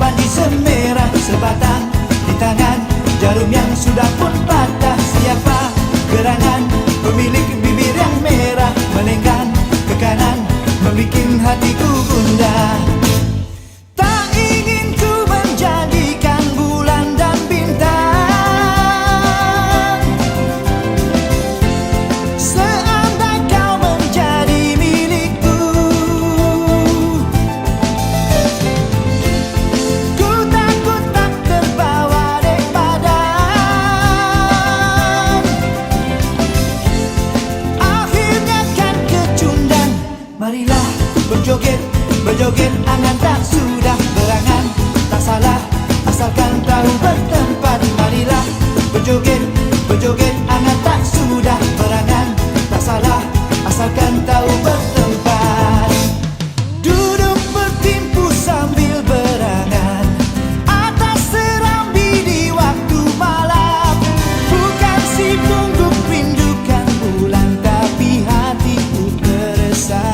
padi semerah sebatang di tangan, jarum yang sudah pun patah. Siapa gerangan pemilik bibir yang merah, melenggang ke kanan, membikin hatiku gundah. Tak ingin ku menjadikan bulan dan bintang, seandai kau menjadi milikku. Ku takut tak terbawa dek badan, akhirnya kan kecundang. Marilah berjoget, berjoget angan tak sudah berangan. Tak salah asalkan tahu bertempat. Marilah berjoget, berjoget angan tak sudah berangan. Tak salah asalkan tahu bertempat. Duduk bertimpu sambil berangan atas serambi di waktu malam. Bukan si pungguk rindukan bulan, tapi hatiku keresahan.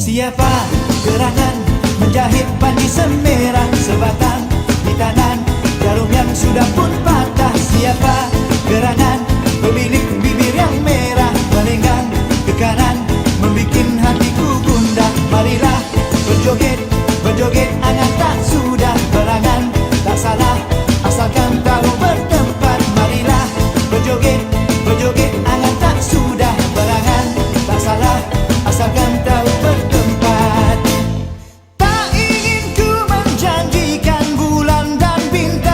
Siapa gerangan menjahit padi semerah sebatang di tangan, jarum yang sudah pun patah. Siapa gerangan pemilik bibir yang merah, melenggang ke kanan, membikin hatiku gundah. Marilah berjoget, berjoget angan tak sudah berangan. Tak salah asalkan tahu bertempat. Marilah berjoget, berjoget angan tak sudah berangan. Tak salah asalkan tahu bertempat. Tak ingin ku menjanjikan bulan dan bintang,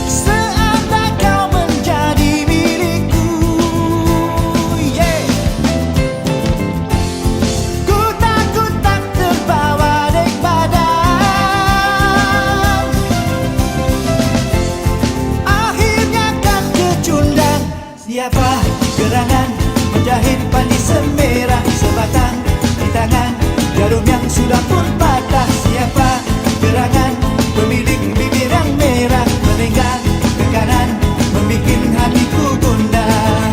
seandai kau menjadi milikku. Ku takut tak terbawa dek badan, akhirnya kan kecundang. Siapa gerangan menjahit padi semerah sebatang di tangan, jarum yang sudah pun patah. Siapa gerangan pemilik bibir yang merah, melenggang ke kanan, membikin hatiku gundah.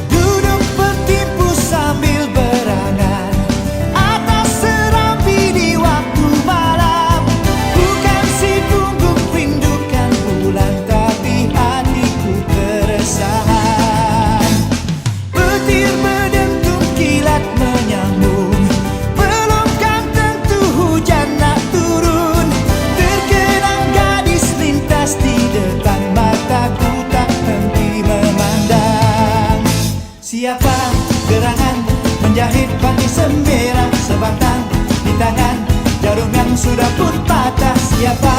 Duduk bertimpu sambil berangan atas serambi di waktu malam. Bukan si pungguk rindukan bulan, tapi hatiku keresahan. Petir berdentum, kilat menyambung, belum kan tentu hujan nak turun. Terkenang gadis lintas di depan mataku, tak henti memandang. Siapa gerangan menjahit padi semerah sebatang di tangan, jarum yang sudah pun patah. Siapa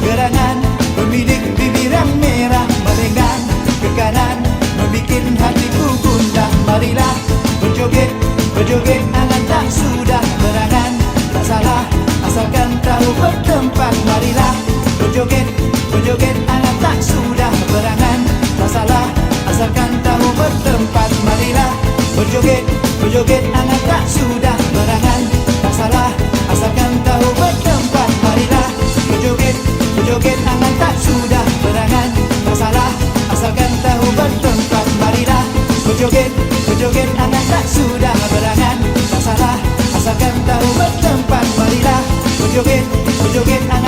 gerangan pemilik bibir yang merah, melenggang ke kanan, membikin hatiku gundah. Marilah berjoget, berjoget angan tak sudah berangan. Tak salah asalkan tahu bertempat. Marilah berjoget, berjoget angan tak sudah berangan. Tak salah asalkan tahu bertempat. Marilah berjoget, berjoget angan tak sudah berangan. Tak salah asalkan tahu bertempat. Marilah berjoget, berjoget angan tak sudah berangan. Tak salah asalkan tahu bertempat. Marilah berjoget, berjoget angan tak sudah berangan. Tak salah asalkan tahu bertempat. Marilah berjoget, berjoget angan